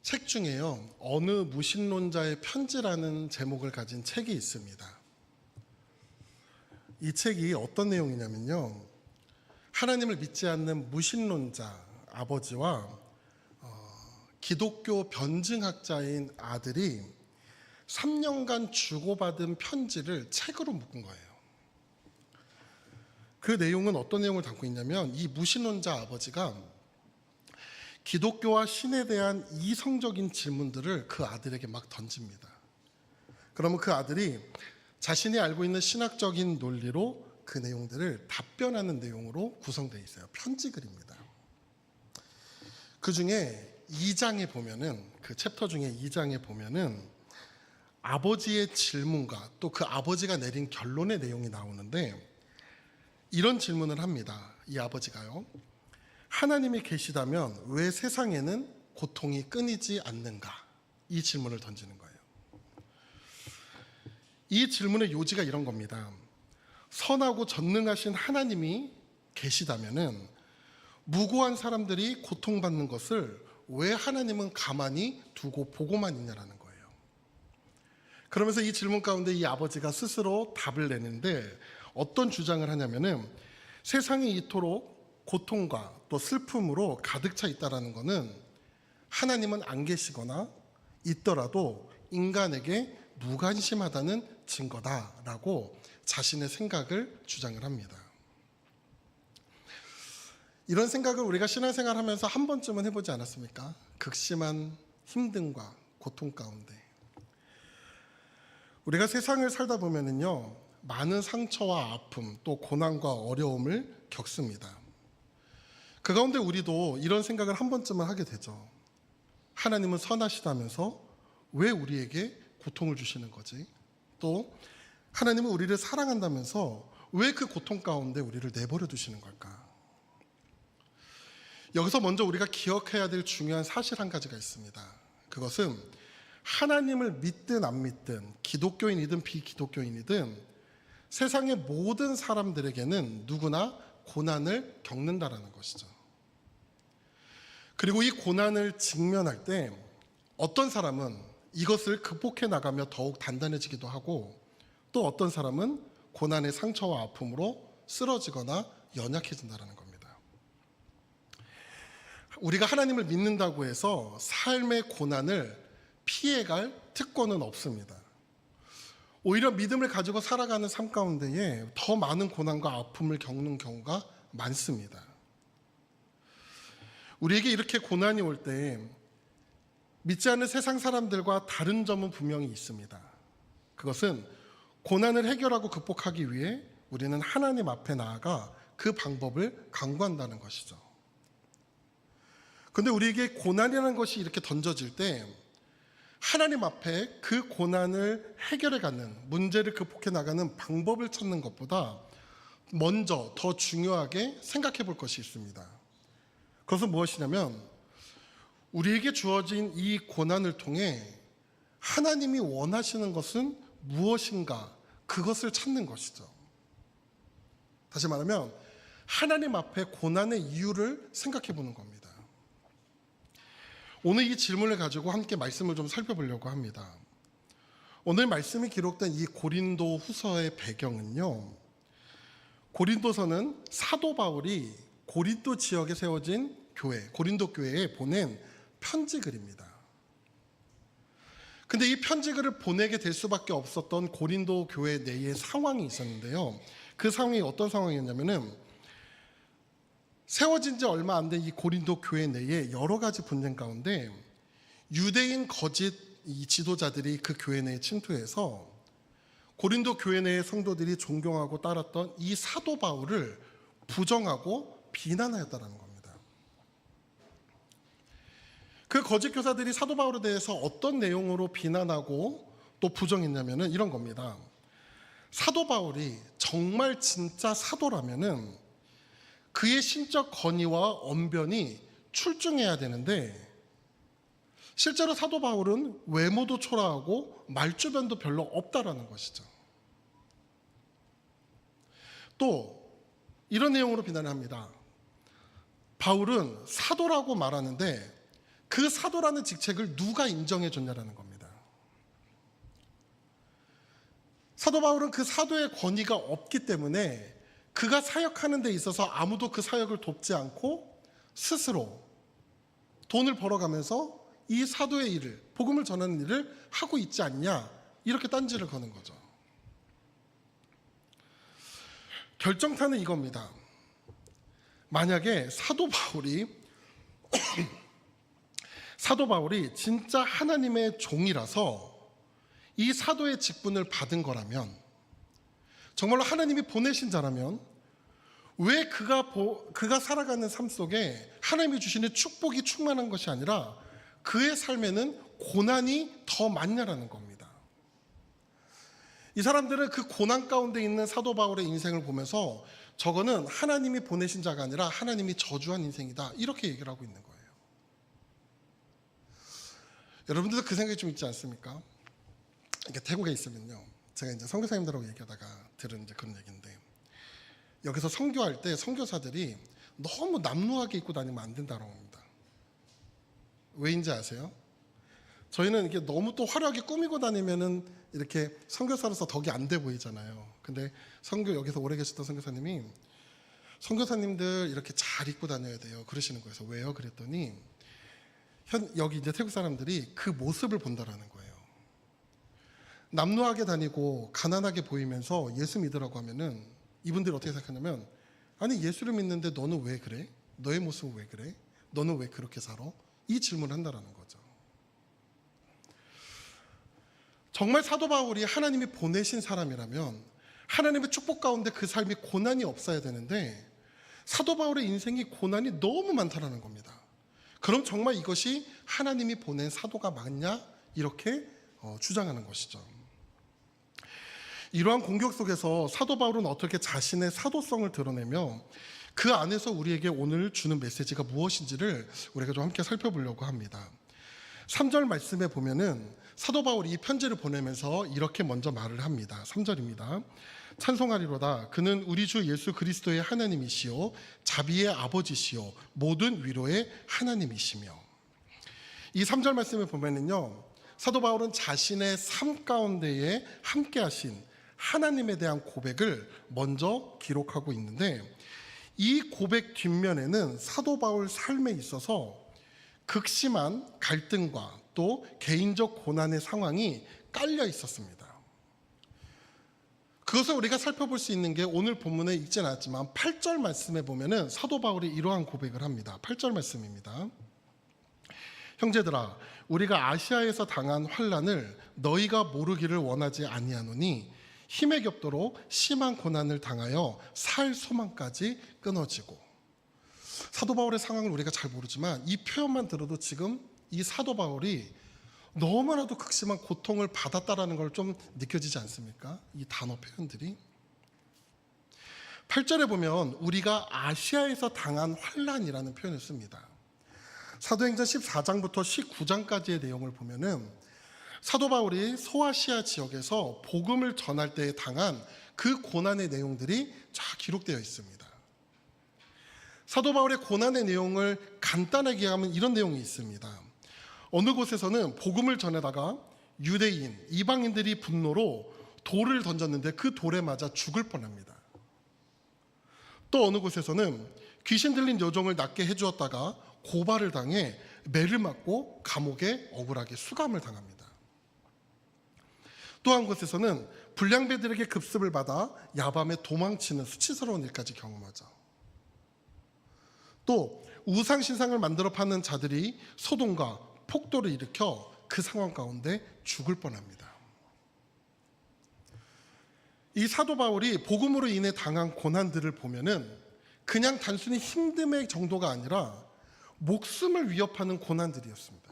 책 중에요, 어느 무신론자의 편지라는 제목을 가진 책이 있습니다. 이 책이 어떤 내용이냐면요, 하나님을 믿지 않는 무신론자 아버지와 기독교 변증학자인 아들이 3년간 주고받은 편지를 책으로 묶은 거예요. 그 내용은 어떤 내용을 담고 있냐면, 이 무신론자 아버지가 기독교와 신에 대한 이성적인 질문들을 그 아들에게 막 던집니다. 그러면 그 아들이 자신이 알고 있는 신학적인 논리로 그 내용들을 답변하는 내용으로 구성되어 있어요. 편지 글입니다. 그 중에 2장에 보면은, 그 챕터 중에 2장에 보면은 아버지의 질문과 또 그 아버지가 내린 결론의 내용이 나오는데, 이런 질문을 합니다. 이 아버지가요, 하나님이 계시다면 왜 세상에는 고통이 끊이지 않는가? 이 질문을 던지는 거예요. 이 질문의 요지가 이런 겁니다. 선하고 전능하신 하나님이 계시다면은 무고한 사람들이 고통받는 것을 왜 하나님은 가만히 두고 보고만 있냐라는 거예요. 그러면서 이 질문 가운데 이 아버지가 스스로 답을 내는데, 어떤 주장을 하냐면은 세상이 이토록 고통과 또 슬픔으로 가득 차 있다라는 것은 하나님은 안 계시거나 있더라도 인간에게 무관심하다는 증거다라고 자신의 생각을 주장을 합니다. 이런 생각을 우리가 신앙생활 하면서 한 번쯤은 해보지 않았습니까? 극심한 힘듦과 고통 가운데 우리가 세상을 살다 보면은요, 많은 상처와 아픔 또 고난과 어려움을 겪습니다. 그 가운데 우리도 이런 생각을 한 번쯤은 하게 되죠. 하나님은 선하시다면서 왜 우리에게 고통을 주시는 거지? 또 하나님은 우리를 사랑한다면서 왜 그 고통 가운데 우리를 내버려 두시는 걸까? 여기서 먼저 우리가 기억해야 될 중요한 사실 한 가지가 있습니다. 그것은 하나님을 믿든 안 믿든, 기독교인이든 비기독교인이든 세상의 모든 사람들에게는 누구나 고난을 겪는다라는 것이죠. 그리고 이 고난을 직면할 때 어떤 사람은 이것을 극복해 나가며 더욱 단단해지기도 하고, 또 어떤 사람은 고난의 상처와 아픔으로 쓰러지거나 연약해진다는 겁니다. 우리가 하나님을 믿는다고 해서 삶의 고난을 피해갈 특권은 없습니다. 오히려 믿음을 가지고 살아가는 삶 가운데에 더 많은 고난과 아픔을 겪는 경우가 많습니다. 우리에게 이렇게 고난이 올 때 믿지 않는 세상 사람들과 다른 점은 분명히 있습니다. 그것은 고난을 해결하고 극복하기 위해 우리는 하나님 앞에 나아가 그 방법을 강구한다는 것이죠. 그런데 우리에게 고난이라는 것이 이렇게 던져질 때 하나님 앞에 그 고난을 해결해가는, 문제를 극복해 나가는 방법을 찾는 것보다 먼저 더 중요하게 생각해 볼 것이 있습니다. 그것은 무엇이냐면, 우리에게 주어진 이 고난을 통해 하나님이 원하시는 것은 무엇인가, 그것을 찾는 것이죠. 다시 말하면 하나님 앞에 고난의 이유를 생각해 보는 겁니다. 오늘 이 질문을 가지고 함께 말씀을 좀 살펴보려고 합니다. 오늘 말씀이 기록된 이 고린도 후서의 배경은요, 고린도서는 사도 바울이 고린도 지역에 세워진 교회, 고린도 교회에 보낸 편지글입니다. 근데 이 편지글을 보내게 될 수밖에 없었던 고린도 교회 내의 상황이 있었는데요, 그 상황이 어떤 상황이었냐면은, 세워진 지 얼마 안 된 이 고린도 교회 내에 여러 가지 분쟁 가운데 유대인 거짓 이 지도자들이 그 교회 내에 침투해서 고린도 교회 내의 성도들이 존경하고 따랐던 이 사도 바울을 부정하고 비난하였다는 겁니다. 그 거짓 교사들이 사도 바울에 대해서 어떤 내용으로 비난하고 또 부정했냐면은 이런 겁니다. 사도 바울이 정말 진짜 사도라면은 그의 신적 권위와 언변이 출중해야 되는데, 실제로 사도 바울은 외모도 초라하고 말주변도 별로 없다라는 것이죠. 또 이런 내용으로 비난을 합니다. 바울은 사도라고 말하는데 그 사도라는 직책을 누가 인정해 줬냐라는 겁니다. 사도 바울은 그 사도의 권위가 없기 때문에 그가 사역하는 데 있어서 아무도 그 사역을 돕지 않고 스스로 돈을 벌어가면서 이 사도의 일을, 복음을 전하는 일을 하고 있지 않냐, 이렇게 딴지를 거는 거죠. 결정타는 이겁니다. 만약에 사도 바울이 진짜 하나님의 종이라서 이 사도의 직분을 받은 거라면, 정말로 하나님이 보내신 자라면 왜 그가 살아가는 삶 속에 하나님이 주시는 축복이 충만한 것이 아니라 그의 삶에는 고난이 더 많냐라는 겁니다. 이 사람들은 그 고난 가운데 있는 사도 바울의 인생을 보면서 저거는 하나님이 보내신 자가 아니라 하나님이 저주한 인생이다, 이렇게 얘기를 하고 있는 거예요. 여러분들도 그 생각이 좀 있지 않습니까? 이게 태국에 있으면요, 제가 이제 선교사님들하고 얘기하다가 들은 이제 그런 얘기인데, 여기서 선교할 때 선교사들이 너무 남루하게 입고 다니면 안 된다고 합니다. 왜인지 아세요? 저희는 이게 너무 또 화려하게 꾸미고 다니면은 이렇게 선교사로서 덕이 안 돼 보이잖아요. 근데 여기서 오래 계셨던 선교사님이, 선교사님들 이렇게 잘 입고 다녀야 돼요, 그러시는 거예요. 왜요? 그랬더니 여기 이제 태국 사람들이 그 모습을 본다라는 거예요. 남루하게 다니고 가난하게 보이면서 예수 믿으라고 하면은 이분들이 어떻게 생각하냐면, 아니 예수를 믿는데 너는 왜 그래? 너의 모습은 왜 그래? 너는 왜 그렇게 살아? 이 질문을 한다라는 거죠. 정말 사도 바울이 하나님이 보내신 사람이라면 하나님의 축복 가운데 그 삶이 고난이 없어야 되는데, 사도 바울의 인생이 고난이 너무 많다라는 겁니다. 그럼 정말 이것이 하나님이 보낸 사도가 맞냐? 이렇게 주장하는 것이죠. 이러한 공격 속에서 사도 바울은 어떻게 자신의 사도성을 드러내며 그 안에서 우리에게 오늘 주는 메시지가 무엇인지를 우리가 좀 함께 살펴보려고 합니다. 3절 말씀에 보면은 사도 바울이 이 편지를 보내면서 이렇게 먼저 말을 합니다. 3절입니다. 찬송하리로다. 그는 우리 주 예수 그리스도의 하나님이시요 자비의 아버지시요 모든 위로의 하나님이시며. 이 3절 말씀을 보면은요, 사도 바울은 자신의 삶 가운데에 함께 하신 하나님에 대한 고백을 먼저 기록하고 있는데, 이 고백 뒷면에는 사도 바울 삶에 있어서 극심한 갈등과 또 개인적 고난의 상황이 깔려 있었습니다. 그것을 우리가 살펴볼 수 있는 게 오늘 본문에 읽진 않았지만 8절 말씀에 보면은 사도 바울이 이러한 고백을 합니다. 8절 말씀입니다. 형제들아, 우리가 아시아에서 당한 환난을 너희가 모르기를 원하지 아니하노니 힘에 겹도록 심한 고난을 당하여 살 소망까지 끊어지고. 사도 바울의 상황을 우리가 잘 모르지만 이 표현만 들어도 지금 이 사도 바울이 너무나도 극심한 고통을 받았다라는 걸 좀 느껴지지 않습니까? 이 단어 표현들이. 8절에 보면 우리가 아시아에서 당한 환난이라는 표현을 씁니다. 사도행전 14장부터 19장까지의 내용을 보면은 사도 바울이 소아시아 지역에서 복음을 전할 때에 당한 그 고난의 내용들이 쫙 기록되어 있습니다. 사도 바울의 고난의 내용을 간단하게 하면 이런 내용이 있습니다. 어느 곳에서는 복음을 전하다가 유대인, 이방인들이 분노로 돌을 던졌는데 그 돌에 맞아 죽을 뻔합니다. 또 어느 곳에서는 귀신 들린 여종을 낫게 해주었다가 고발을 당해 매를 맞고 감옥에 억울하게 수감을 당합니다. 또 한 곳에서는 불량배들에게 급습을 받아 야밤에 도망치는 수치스러운 일까지 경험하죠. 또 우상신상을 만들어 파는 자들이 소동과 폭도를 일으켜 그 상황 가운데 죽을 뻔합니다. 이 사도 바울이 복음으로 인해 당한 고난들을 보면은 그냥 단순히 힘듦의 정도가 아니라 목숨을 위협하는 고난들이었습니다.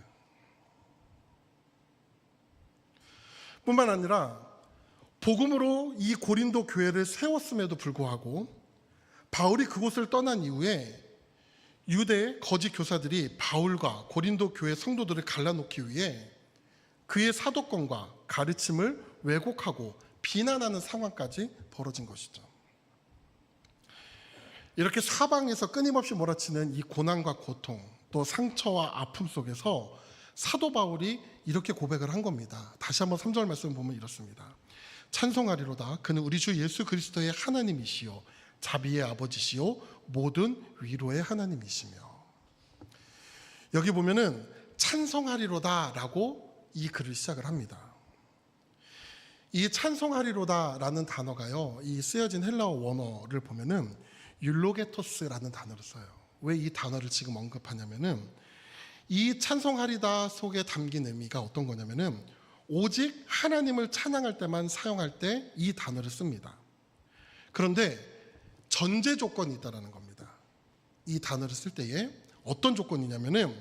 뿐만 아니라 복음으로 이 고린도 교회를 세웠음에도 불구하고 바울이 그곳을 떠난 이후에 유대 거짓 교사들이 바울과 고린도 교회 성도들을 갈라놓기 위해 그의 사도권과 가르침을 왜곡하고 비난하는 상황까지 벌어진 것이죠. 이렇게 사방에서 끊임없이 몰아치는 이 고난과 고통, 또 상처와 아픔 속에서 사도 바울이 이렇게 고백을 한 겁니다. 다시 한번 3절 말씀 보면 이렇습니다. 찬송하리로다. 그는 우리 주 예수 그리스도의 하나님이시요 자비의 아버지시요 모든 위로의 하나님이시며. 여기 보면은 찬송하리로다라고 이 글을 시작을 합니다. 이 찬송하리로다라는 단어가요, 이 쓰여진 헬라어 원어를 보면은 율로게토스라는 단어를 써요. 왜 이 단어를 지금 언급하냐면은 이 찬송하리다 속에 담긴 의미가 어떤 거냐면은 오직 하나님을 찬양할 때만 사용할 때 이 단어를 씁니다. 그런데 전제 조건이 있다라는 겁니다. 이 단어를 쓸 때에 어떤 조건이냐면은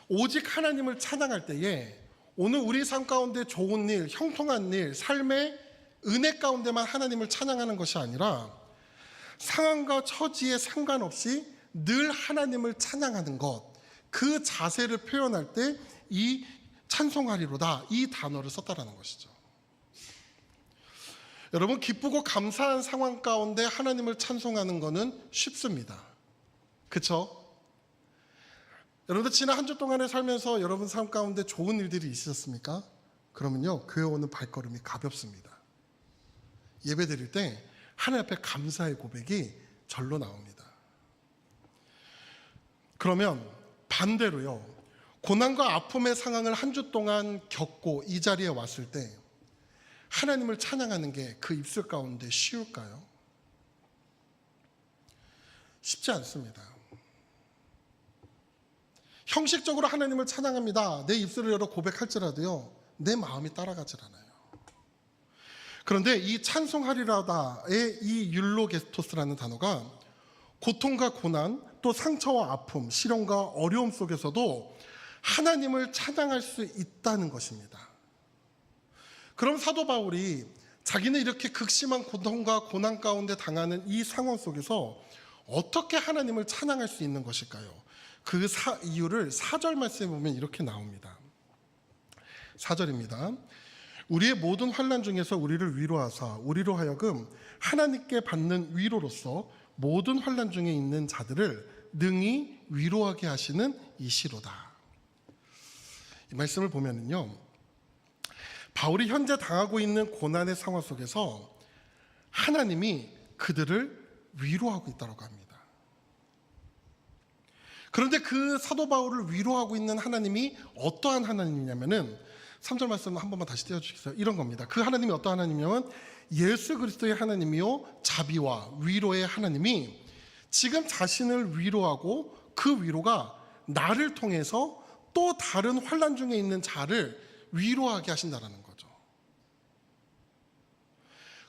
오직 하나님을 찬양할 때에 오늘 우리 삶 가운데 좋은 일, 형통한 일, 삶의 은혜 가운데만 하나님을 찬양하는 것이 아니라 상황과 처지에 상관없이 늘 하나님을 찬양하는 것, 그 자세를 표현할 때 이 찬송하리로다 이 단어를 썼다라는 것이죠. 여러분, 기쁘고 감사한 상황 가운데 하나님을 찬송하는 것은 쉽습니다. 그렇죠? 여러분들 지난 한 주 동안에 살면서 여러분 삶 가운데 좋은 일들이 있으셨습니까? 그러면요, 교회 오는 발걸음이 가볍습니다. 예배 드릴 때 하나님 앞에 감사의 고백이 절로 나옵니다. 그러면 반대로요, 고난과 아픔의 상황을 한 주 동안 겪고 이 자리에 왔을 때 하나님을 찬양하는 게 그 입술 가운데 쉬울까요? 쉽지 않습니다. 형식적으로 하나님을 찬양합니다. 내 입술을 열어 고백할지라도요, 내 마음이 따라가질 않아요. 그런데 이 찬송하리라다의 이 율로게토스라는 단어가 고통과 고난, 또 상처와 아픔, 시련과 어려움 속에서도 하나님을 찬양할 수 있다는 것입니다. 그럼 사도 바울이 자기는 이렇게 극심한 고통과 고난 가운데 당하는 이 상황 속에서 어떻게 하나님을 찬양할 수 있는 것일까요? 그 이유를 4절 말씀에 보면 이렇게 나옵니다. 4절입니다. 우리의 모든 환난 중에서 우리를 위로하사 우리로 하여금 하나님께 받는 위로로서 모든 환난 중에 있는 자들을 능히 위로하게 하시는 이시로다. 이 말씀을 보면은요, 바울이 현재 당하고 있는 고난의 상황 속에서 하나님이 그들을 위로하고 있다고 합니다. 그런데 그 사도 바울을 위로하고 있는 하나님이 어떠한 하나님이냐면은 3절 말씀 한 번만 다시 띄워주시겠어요? 이런 겁니다. 그 하나님이 어떠한 하나님이냐면 예수 그리스도의 하나님이요 자비와 위로의 하나님이 지금 자신을 위로하고 그 위로가 나를 통해서 또 다른 환난 중에 있는 자를 위로하게 하신다는 거죠.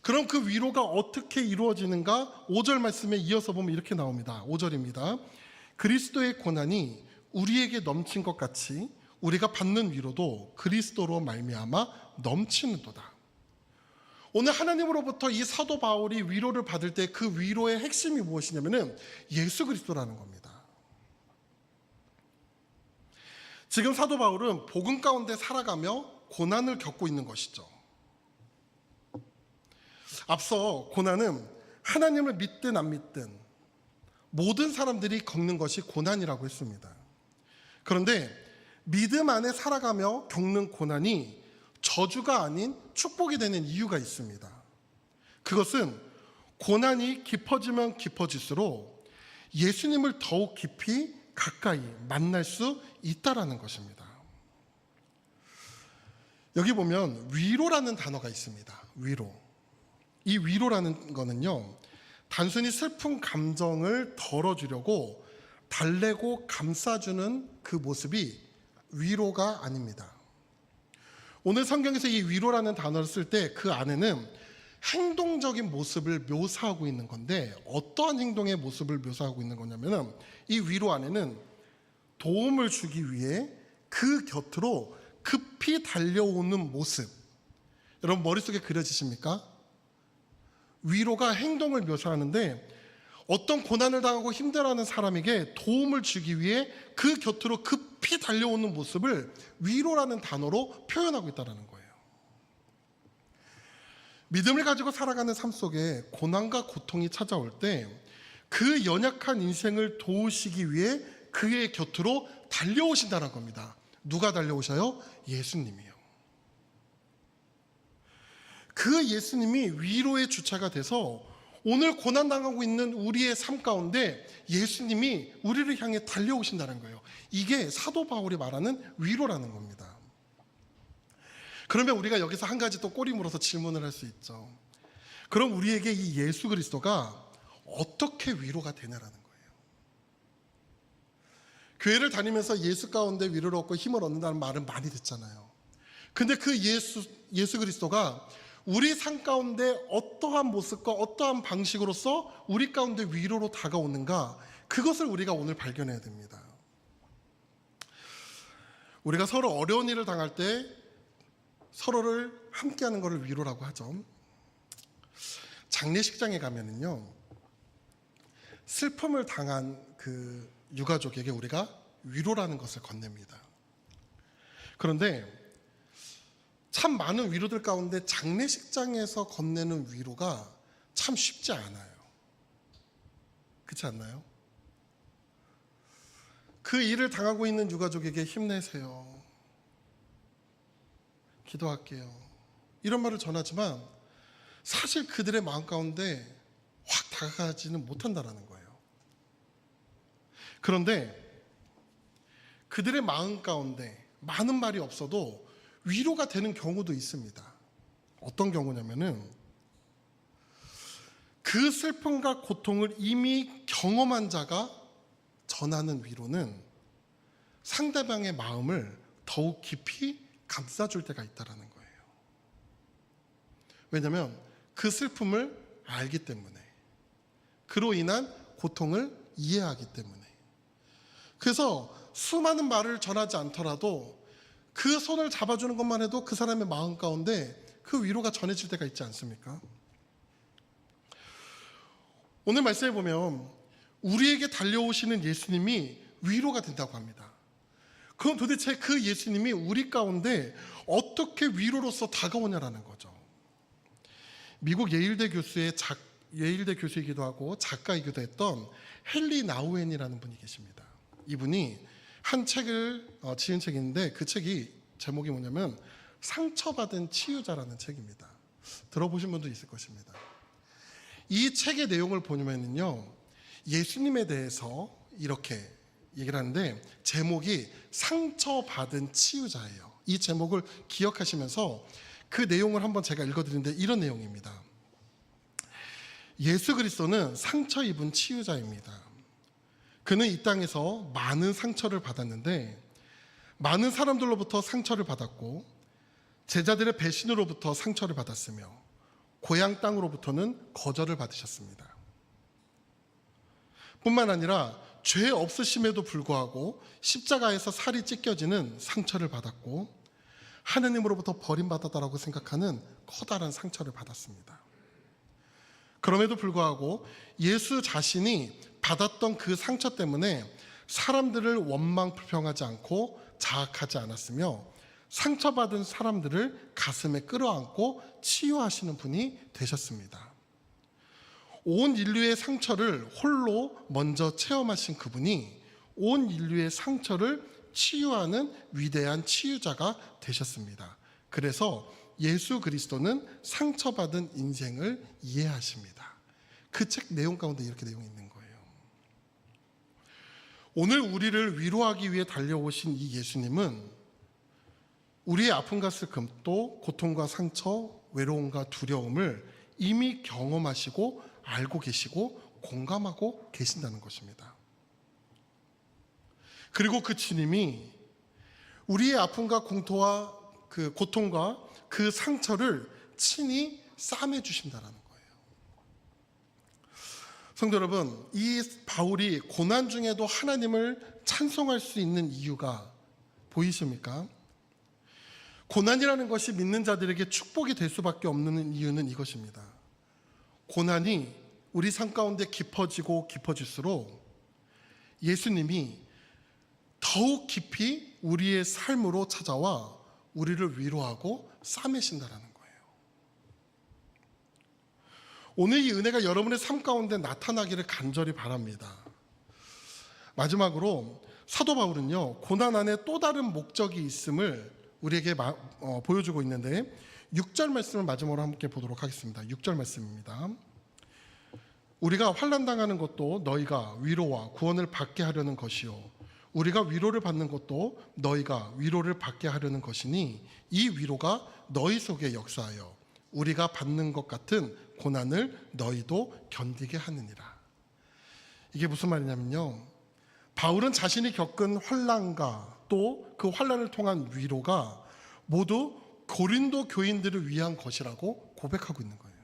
그럼 그 위로가 어떻게 이루어지는가? 5절 말씀에 이어서 보면 이렇게 나옵니다. 5절입니다. 그리스도의 고난이 우리에게 넘친 것 같이 우리가 받는 위로도 그리스도로 말미암아 넘치는도다. 오늘 하나님으로부터 이 사도 바울이 위로를 받을 때 그 위로의 핵심이 무엇이냐면은 예수 그리스도라는 겁니다. 지금 사도 바울은 복음 가운데 살아가며 고난을 겪고 있는 것이죠. 앞서 고난은 하나님을 믿든 안 믿든 모든 사람들이 겪는 것이 고난이라고 했습니다. 그런데 믿음 안에 살아가며 겪는 고난이 저주가 아닌 축복이 되는 이유가 있습니다. 그것은 고난이 깊어지면 깊어질수록 예수님을 더욱 깊이 가까이 만날 수 있다라는 것입니다. 여기 보면 위로라는 단어가 있습니다. 위로. 이 위로라는 거는요, 단순히 슬픈 감정을 덜어주려고 달래고 감싸주는 그 모습이 위로가 아닙니다. 오늘 성경에서 이 위로라는 단어를 쓸 때 그 안에는 행동적인 모습을 묘사하고 있는 건데, 어떠한 행동의 모습을 묘사하고 있는 거냐면 이 위로 안에는 도움을 주기 위해 그 곁으로 급히 달려오는 모습, 여러분 머릿속에 그려지십니까? 위로가 행동을 묘사하는데 어떤 고난을 당하고 힘들어하는 사람에게 도움을 주기 위해 그 곁으로 급히 달려오는 모습을 위로라는 단어로 표현하고 있다는 거예요. 믿음을 가지고 살아가는 삶 속에 고난과 고통이 찾아올 때 그 연약한 인생을 도우시기 위해 그의 곁으로 달려오신다는 겁니다. 누가 달려오셔요? 예수님이요. 그 예수님이 위로의 주체가 돼서 오늘 고난당하고 있는 우리의 삶 가운데 예수님이 우리를 향해 달려오신다는 거예요. 이게 사도 바울이 말하는 위로라는 겁니다. 그러면 우리가 여기서 한 가지 또 꼬리 물어서 질문을 할 수 있죠. 그럼 우리에게 이 예수 그리스도가 어떻게 위로가 되냐라는 거예요. 교회를 다니면서 예수 가운데 위로를 얻고 힘을 얻는다는 말은 많이 듣잖아요. 근데 그 예수 그리스도가 우리 삶 가운데 어떠한 모습과 어떠한 방식으로서 우리 가운데 위로로 다가오는가, 그것을 우리가 오늘 발견해야 됩니다. 우리가 서로 어려운 일을 당할 때 서로를 함께하는 것을 위로라고 하죠. 장례식장에 가면은요, 슬픔을 당한 그 유가족에게 우리가 위로라는 것을 건넵니다. 그런데 참 많은 위로들 가운데 장례식장에서 건네는 위로가 참 쉽지 않아요. 그렇지 않나요? 그 일을 당하고 있는 유가족에게 힘내세요, 기도할게요, 이런 말을 전하지만 사실 그들의 마음 가운데 확 다가가지는 못한다는 거예요. 그런데 그들의 마음 가운데 많은 말이 없어도 위로가 되는 경우도 있습니다. 어떤 경우냐면은 그 슬픔과 고통을 이미 경험한 자가 전하는 위로는 상대방의 마음을 더욱 깊이 감싸줄 때가 있다는 거예요. 왜냐하면 그 슬픔을 알기 때문에, 그로 인한 고통을 이해하기 때문에. 그래서 수많은 말을 전하지 않더라도 그 손을 잡아주는 것만 해도 그 사람의 마음 가운데 그 위로가 전해질 때가 있지 않습니까? 오늘 말씀에 보면 우리에게 달려오시는 예수님이 위로가 된다고 합니다. 그럼 도대체 그 예수님이 우리 가운데 어떻게 위로로서 다가오냐라는 거죠. 미국 예일대 교수이기도 하고 작가이기도 했던 헨리 나우엔이라는 분이 계십니다. 이분이 한 책을 지은 책이 있는데 그 책이 제목이 뭐냐면 상처받은 치유자라는 책입니다. 들어보신 분도 있을 것입니다. 이 책의 내용을 보면요, 예수님에 대해서 이렇게 얘기를 하는데 제목이 상처받은 치유자예요. 이 제목을 기억하시면서 그 내용을 한번 제가 읽어드리는데 이런 내용입니다. 예수 그리스도는 상처 입은 치유자입니다. 그는 이 땅에서 많은 상처를 받았는데 많은 사람들로부터 상처를 받았고 제자들의 배신으로부터 상처를 받았으며 고향 땅으로부터는 거절을 받으셨습니다. 뿐만 아니라 죄 없으심에도 불구하고 십자가에서 살이 찢겨지는 상처를 받았고 하느님으로부터 버림받았다라고 생각하는 커다란 상처를 받았습니다. 그럼에도 불구하고 예수 자신이 받았던 그 상처 때문에 사람들을 원망 불평하지 않고 자학하지 않았으며 상처받은 사람들을 가슴에 끌어안고 치유하시는 분이 되셨습니다. 온 인류의 상처를 홀로 먼저 체험하신 그분이 온 인류의 상처를 치유하는 위대한 치유자가 되셨습니다. 그래서 예수 그리스도는 상처받은 인생을 이해하십니다. 그 책 내용 가운데 이렇게 내용이 있는 거예요. 오늘 우리를 위로하기 위해 달려오신 이 예수님은 우리의 아픔과 슬픔, 또 고통과 상처, 외로움과 두려움을 이미 경험하시고 알고 계시고 공감하고 계신다는 것입니다. 그리고 그 주님이 우리의 아픔과 공토와 그 고통과 그 상처를 친히 싸매 주신다는 거예요. 성도 여러분, 이 바울이 고난 중에도 하나님을 찬송할 수 있는 이유가 보이십니까? 고난이라는 것이 믿는 자들에게 축복이 될 수밖에 없는 이유는 이것입니다. 고난이 우리 삶 가운데 깊어지고 깊어질수록 예수님이 더욱 깊이 우리의 삶으로 찾아와 우리를 위로하고 싸매신다는 거예요. 오늘 이 은혜가 여러분의 삶 가운데 나타나기를 간절히 바랍니다. 마지막으로 사도 바울은요, 고난 안에 또 다른 목적이 있음을 우리에게 보여주고 있는데 6절 말씀을 마지막으로 함께 보도록 하겠습니다. 6절 말씀입니다. 우리가 환난 당하는 것도 너희가 위로와 구원을 받게 하려는 것이요 우리가 위로를 받는 것도 너희가 위로를 받게 하려는 것이니 이 위로가 너희 속에 역사하여 우리가 받는 것 같은 고난을 너희도 견디게 하느니라. 이게 무슨 말이냐면요, 바울은 자신이 겪은 환난과 또 그 환난을 통한 위로가 모두 고린도 교인들을 위한 것이라고 고백하고 있는 거예요.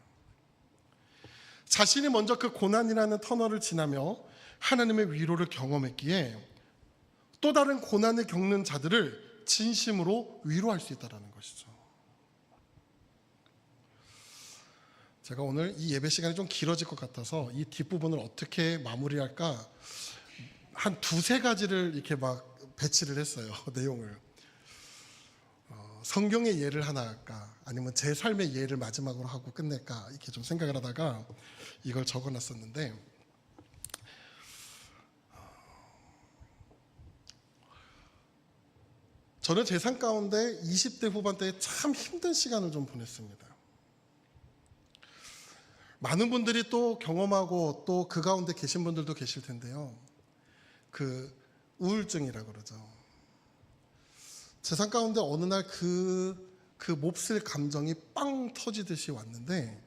자신이 먼저 그 고난이라는 터널을 지나며 하나님의 위로를 경험했기에 또 다른 고난을 겪는 자들을 진심으로 위로할 수 있다는 것이죠. 제가 오늘 이 예배 시간이 좀 길어질 것 같아서 이 뒷부분을 어떻게 마무리할까 한 두세 가지를 이렇게 막 배치를 했어요. 내용을. 성경의 예를 하나 할까 아니면 제 삶의 예를 마지막으로 하고 끝낼까 이렇게 좀 생각을 하다가 이걸 적어놨었는데, 저는 제 삶 가운데 20대 후반대에 참 힘든 시간을 좀 보냈습니다. 많은 분들이 또 경험하고 또 그 가운데 계신 분들도 계실 텐데요, 그 우울증이라고 그러죠. 제 삶 가운데 어느 날 그 몹쓸 감정이 빵 터지듯이 왔는데,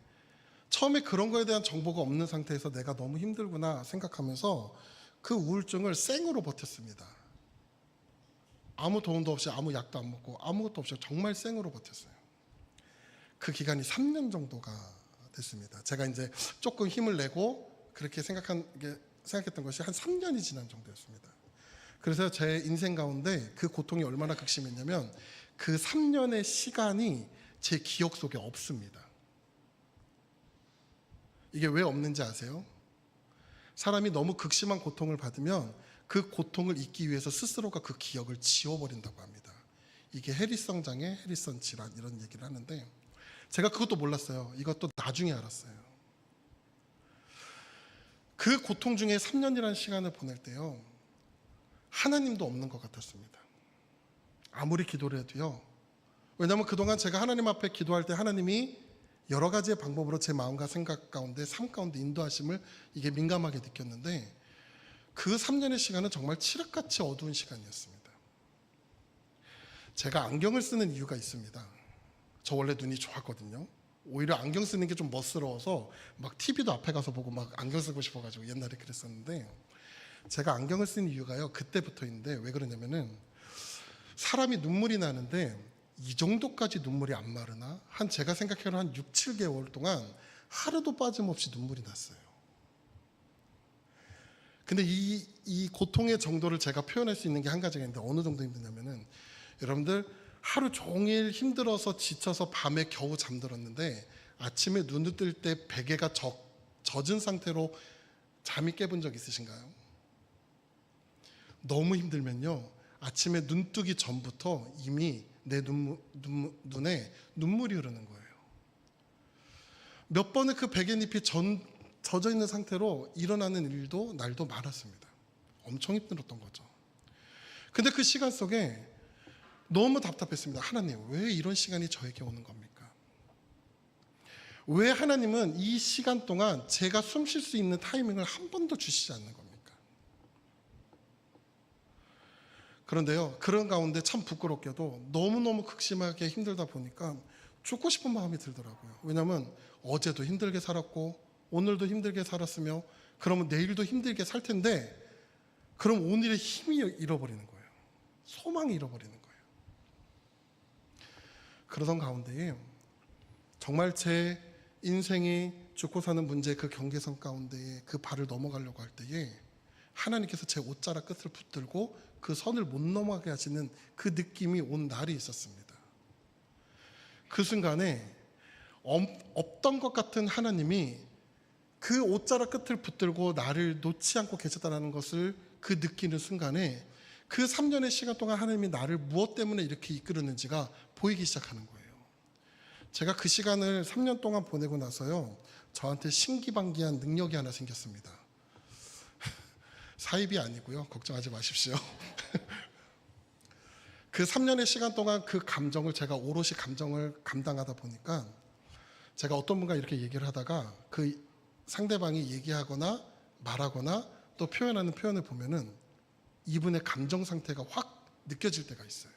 처음에 그런 거에 대한 정보가 없는 상태에서 내가 너무 힘들구나 생각하면서 그 우울증을 생으로 버텼습니다. 아무 도움도 없이 아무 약도 안 먹고 아무것도 없이 정말 생으로 버텼어요. 그 기간이 3년 정도가 됐습니다. 제가 이제 조금 힘을 내고 그렇게 생각했던 것이 한 3년이 지난 정도였습니다. 그래서 제 인생 가운데 그 고통이 얼마나 극심했냐면 그 3년의 시간이 제 기억 속에 없습니다. 이게 왜 없는지 아세요? 사람이 너무 극심한 고통을 받으면 그 고통을 잊기 위해서 스스로가 그 기억을 지워버린다고 합니다. 이게 해리성 장애, 해리성 질환 이런 얘기를 하는데, 제가 그것도 몰랐어요. 이것도 나중에 알았어요. 그 고통 중에 3년이라는 시간을 보낼 때요, 하나님도 없는 것 같았습니다. 아무리 기도를 해도요. 왜냐하면 그동안 제가 하나님 앞에 기도할 때 하나님이 여러 가지의 방법으로 제 마음과 생각 가운데, 삶 가운데 인도하심을 이게 민감하게 느꼈는데, 그 3년의 시간은 정말 칠흑같이 어두운 시간이었습니다. 제가 안경을 쓰는 이유가 있습니다. 저 원래 눈이 좋았거든요. 오히려 안경 쓰는 게 좀 멋스러워서 막 TV도 앞에 가서 보고 막 안경 쓰고 싶어가지고 옛날에 그랬었는데, 제가 안경을 쓴 이유가요, 그때부터인데, 왜 그러냐면은 사람이 눈물이 나는데 이 정도까지 눈물이 안 마르나? 제가 생각해도 한 6, 7개월 동안 하루도 빠짐없이 눈물이 났어요. 근데 이 고통의 정도를 제가 표현할 수 있는 게 한 가지가 있는데, 어느 정도 힘드냐면은, 여러분들 하루 종일 힘들어서 지쳐서 밤에 겨우 잠들었는데 아침에 눈을 뜰 때 베개가 젖은 상태로 잠이 깨본 적 있으신가요? 너무 힘들면요, 아침에 눈 뜨기 전부터 이미 내 눈에 눈물이 흐르는 거예요. 몇 번의 그 베갯잎이 젖어 있는 상태로 일어나는 일도 날도 많았습니다. 엄청 힘들었던 거죠. 근데 그 시간 속에 너무 답답했습니다. 하나님, 왜 이런 시간이 저에게 오는 겁니까? 왜 하나님은 이 시간 동안 제가 숨 쉴 수 있는 타이밍을 한 번도 주시지 않는 겁니까? 그런데요, 그런 가운데 참 부끄럽게도 너무너무 극심하게 힘들다 보니까 죽고 싶은 마음이 들더라고요. 왜냐하면 어제도 힘들게 살았고 오늘도 힘들게 살았으며, 그러면 내일도 힘들게 살 텐데, 그럼 오늘의 힘이 잃어버리는 거예요. 소망이 잃어버리는 거예요. 그러던 가운데에 정말 제 인생이 죽고 사는 문제 그 경계선 가운데에 그 발을 넘어가려고 할 때에 하나님께서 제 옷자락 끝을 붙들고 그 선을 못 넘어가게 하시는 그 느낌이 온 날이 있었습니다. 그 순간에 없던 것 같은 하나님이 그 옷자락 끝을 붙들고 나를 놓지 않고 계셨다는 것을 그 느끼는 순간에 그 3년의 시간 동안 하나님이 나를 무엇 때문에 이렇게 이끌었는지가 보이기 시작하는 거예요. 제가 그 시간을 3년 동안 보내고 나서요, 저한테 신기방기한 능력이 하나 생겼습니다. 사입이 아니고요. 걱정하지 마십시오. 그 3년의 시간 동안 그 감정을 제가 오롯이 감정을 감당하다 보니까 제가 어떤 분과 이렇게 얘기를 하다가 그 상대방이 얘기하거나 말하거나 또 표현하는 표현을 보면은 이분의 감정 상태가 확 느껴질 때가 있어요.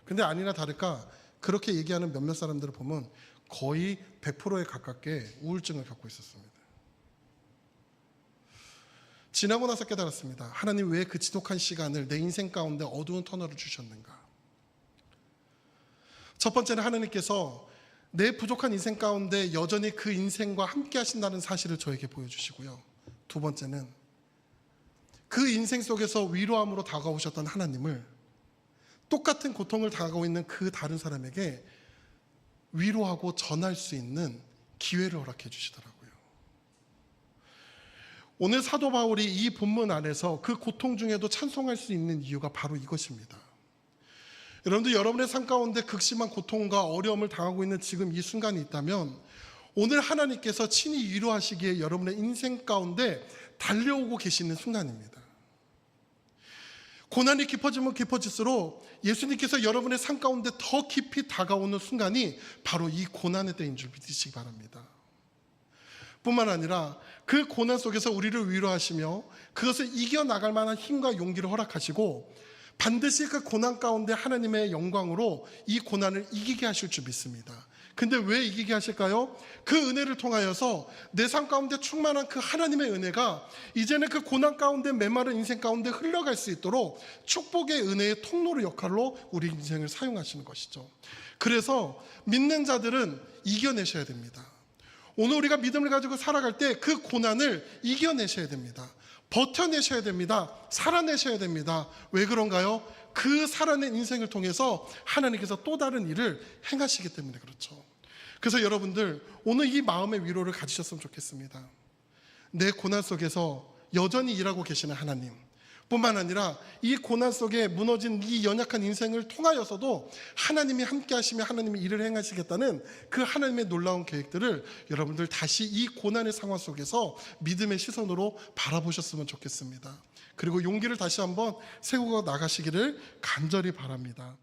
근데 아니나 다를까 그렇게 얘기하는 몇몇 사람들을 보면 거의 100%에 가깝게 우울증을 겪고 있었습니다. 지나고 나서 깨달았습니다. 하나님 왜 그 지독한 시간을 내 인생 가운데 어두운 터널을 주셨는가? 첫 번째는 하나님께서 내 부족한 인생 가운데 여전히 그 인생과 함께 하신다는 사실을 저에게 보여주시고요. 두 번째는 그 인생 속에서 위로함으로 다가오셨던 하나님을 똑같은 고통을 당하고 있는 그 다른 사람에게 위로하고 전할 수 있는 기회를 허락해 주시더라고요. 오늘 사도 바울이 이 본문 안에서 그 고통 중에도 찬송할 수 있는 이유가 바로 이것입니다. 여러분들 여러분의 삶 가운데 극심한 고통과 어려움을 당하고 있는 지금 이 순간이 있다면 오늘 하나님께서 친히 위로하시기에 여러분의 인생 가운데 달려오고 계시는 순간입니다. 고난이 깊어지면 깊어질수록 예수님께서 여러분의 삶 가운데 더 깊이 다가오는 순간이 바로 이 고난의 때인 줄 믿으시기 바랍니다. 뿐만 아니라 그 고난 속에서 우리를 위로하시며 그것을 이겨나갈 만한 힘과 용기를 허락하시고 반드시 그 고난 가운데 하나님의 영광으로 이 고난을 이기게 하실 줄 믿습니다. 근데 왜 이기게 하실까요? 그 은혜를 통하여서 내 삶 가운데 충만한 그 하나님의 은혜가 이제는 그 고난 가운데 메마른 인생 가운데 흘러갈 수 있도록 축복의 은혜의 통로의 역할로 우리 인생을 사용하시는 것이죠. 그래서 믿는 자들은 이겨내셔야 됩니다. 오늘 우리가 믿음을 가지고 살아갈 때 그 고난을 이겨내셔야 됩니다. 버텨내셔야 됩니다. 살아내셔야 됩니다. 왜 그런가요? 그 살아낸 인생을 통해서 하나님께서 또 다른 일을 행하시기 때문에 그렇죠. 그래서 여러분들 오늘 이 마음의 위로를 가지셨으면 좋겠습니다. 내 고난 속에서 여전히 일하고 계시는 하나님 뿐만 아니라 이 고난 속에 무너진 이 연약한 인생을 통하여서도 하나님이 함께 하시며 하나님이 일을 행하시겠다는 그 하나님의 놀라운 계획들을 여러분들 다시 이 고난의 상황 속에서 믿음의 시선으로 바라보셨으면 좋겠습니다. 그리고 용기를 다시 한번 세우고 나가시기를 간절히 바랍니다.